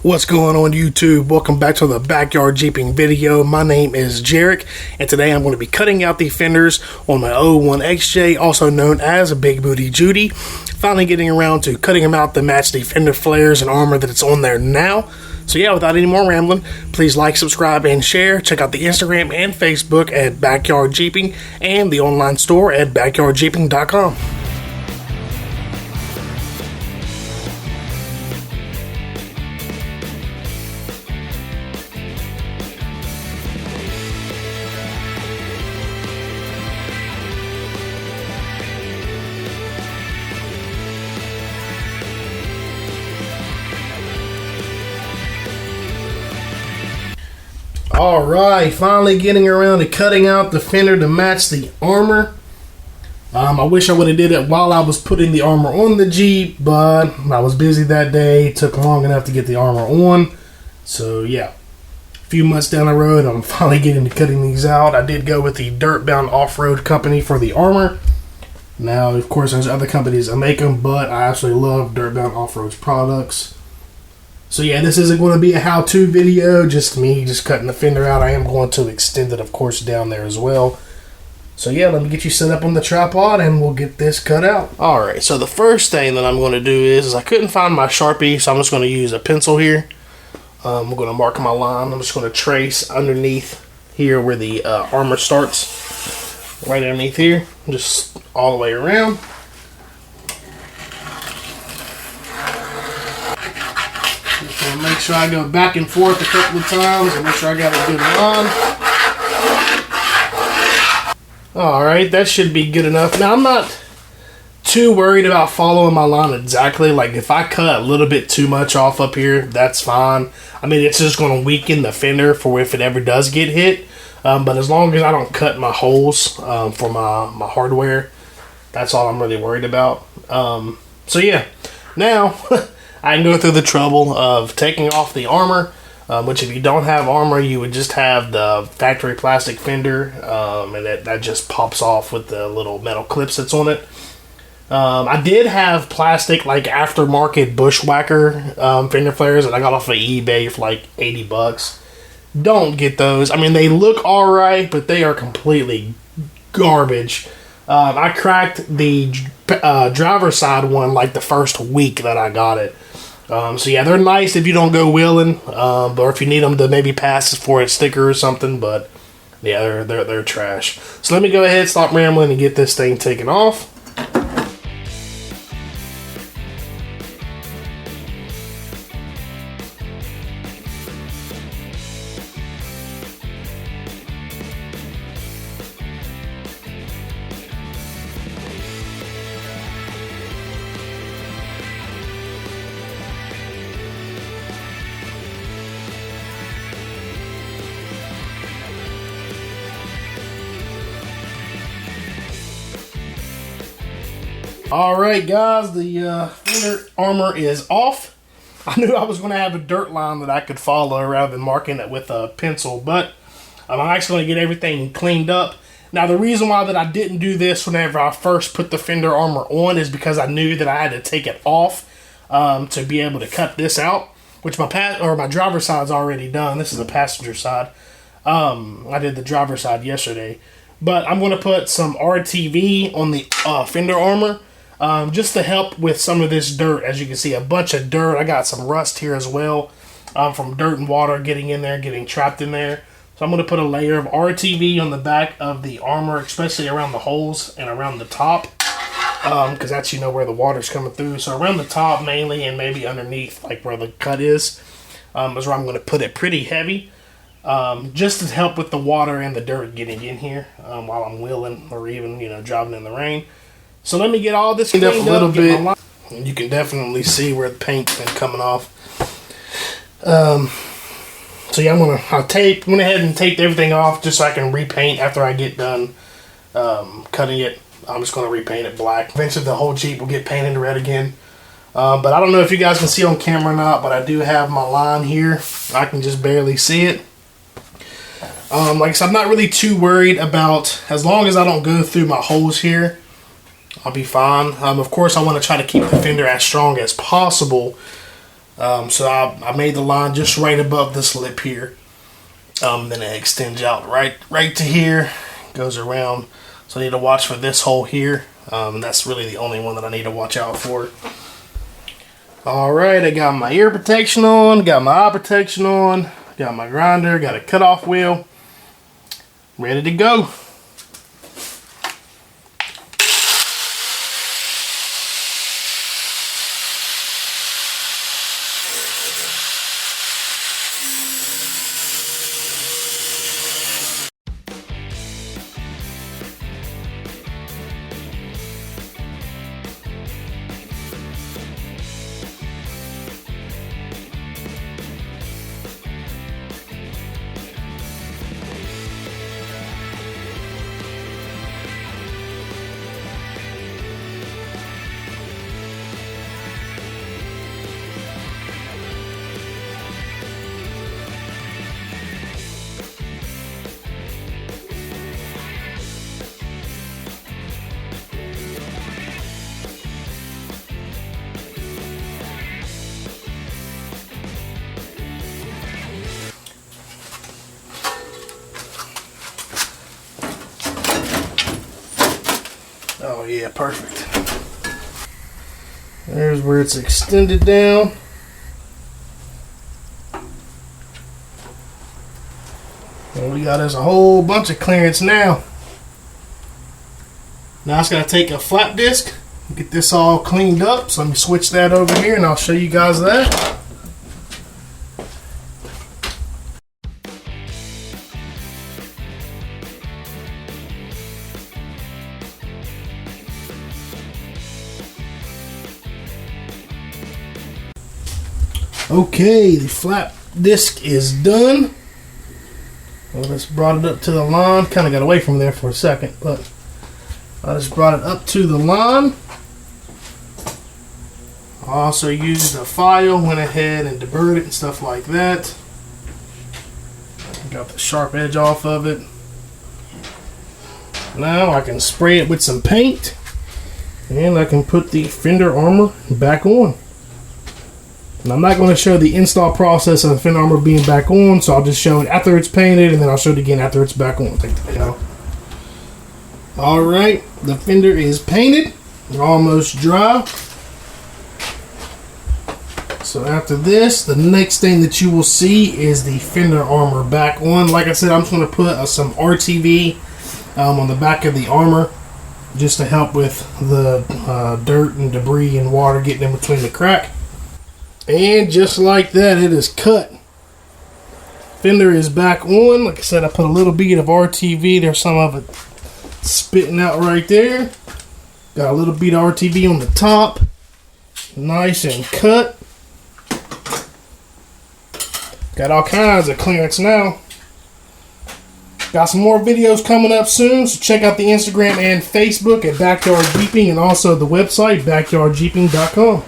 What's going on YouTube? Welcome back to the Backyard Jeeping video. My name is Cherokee, and today I'm going to be cutting out the fenders on my 01 XJ, also known as a Big Booty Judy. Finally getting around to cutting them out to match the fender flares and armor that it's on there now. So yeah, without any more rambling, please like, subscribe, and share. Check out the Instagram and Facebook at Backyard Jeeping and the online store at backyardjeeping.com. Alright, finally getting around to cutting out the fender to match the armor. I wish I would have did it while I was putting the armor on the Jeep, but I was busy that day. It took long enough to get the armor on. So yeah, a few months down the road, I'm finally getting to cutting these out. I did go with the Dirtbound Off-Road company for the armor. Now, of course, there's other companies that make them, but I absolutely love Dirtbound Off-Road's products. So yeah, this isn't going to be a how-to video, just me just cutting the fender out. I am going to extend it, of course, down there as well. So yeah, let me get you set up on the tripod and we'll get this cut out. Alright, so the first thing that I'm going to do is I couldn't find my Sharpie, so I'm just going to use a pencil here. I'm going to mark my line. I'm just going to trace underneath here where the armor starts. Right underneath here, just all the way around. Make sure I go back and forth a couple of times and make sure I got a good line. Alright, that should be good enough. Now, I'm not too worried about following my line exactly. Like, if I cut a little bit too much off up here, that's fine. I mean, it's just going to weaken the fender for if it ever does get hit. But as long as I don't cut my holes for my hardware, that's all I'm really worried about. So, yeah. Now... I can go through the trouble of taking off the armor, which if you don't have armor, you would just have the factory plastic fender, and that just pops off with the little metal clips that's on it. I did have plastic, like aftermarket Bushwhacker fender flares that I got off of eBay for like $80. Don't get those. I mean, they look alright, but they are completely garbage. I cracked the driver's side one like the first week that I got it. So yeah, they're nice if you don't go wheeling, or if you need them to maybe pass for a sticker or something. But yeah, they're trash. So let me go ahead, stop rambling, and get this thing taken off. Alright guys, the fender armor is off. I knew I was going to have a dirt line that I could follow rather than marking it with a pencil, but I'm actually going to get everything cleaned up. Now the reason why that I didn't do this whenever I first put the fender armor on is because I knew that I had to take it off to be able to cut this out, which my driver's side's already done. This is the passenger side. I did the driver's side yesterday. But I'm going to put some RTV on the fender armor. Just to help with some of this dirt. As you can see, a bunch of dirt. I got some rust here as well from dirt and water getting in there, getting trapped in there. So I'm going to put a layer of RTV on the back of the armor, especially around the holes and around the top, because that's, you know, where the water's coming through. So around the top mainly, and maybe underneath, like where the cut is where I'm going to put it pretty heavy, just to help with the water and the dirt getting in here while I'm wheeling or even, you know, driving in the rain. So let me get all this cleaned up a little bit. You can definitely see where the paint's been coming off. So yeah, went ahead and taped everything off just so I can repaint after I get done cutting it. I'm just going to repaint it black. Eventually the whole Jeep will get painted red again. But I don't know if you guys can see on camera or not, but I do have my line here. I can just barely see it. Like I said, I'm not really too worried about, as long as I don't go through my holes here, I'll be fine. Of course, I want to try to keep the fender as strong as possible. So I made the line just right above this lip here. Then it extends out right to here, goes around. So I need to watch for this hole here. And that's really the only one that I need to watch out for. Alright, I got my ear protection on, got my eye protection on, got my grinder, got a cutoff wheel. Ready to go. Oh yeah, perfect. There's where it's extended down. And we got us a whole bunch of clearance now. Now I just gotta take a flap disc, get this all cleaned up. So let me switch that over here and I'll show you guys that. Okay, the flap disc is done. Well, I just brought it up to the line. Kind of got away from there for a second, but I just brought it up to the line. I also used a file, went ahead and deburred it and stuff like that. Got the sharp edge off of it. Now I can spray it with some paint, and I can put the Fender Armor back on. And I'm not going to show the install process of the Fender Armor being back on, so I'll just show it after it's painted, and then I'll show it again after it's back on. Take the paint out. Alright, the Fender is painted. It's almost dry. So after this, the next thing that you will see is the Fender Armor back on. Like I said, I'm just going to put some RTV on the back of the Armor, just to help with the dirt and debris and water getting in between the crack. And just like that, it is cut. Fender is back on. Like I said, I put a little bit of RTV. There's some of it spitting out right there. Got a little bit of RTV on the top. Nice and cut. Got all kinds of clearance now. Got some more videos coming up soon, so check out the Instagram and Facebook at Backyard Jeeping, and also the website backyardjeeping.com.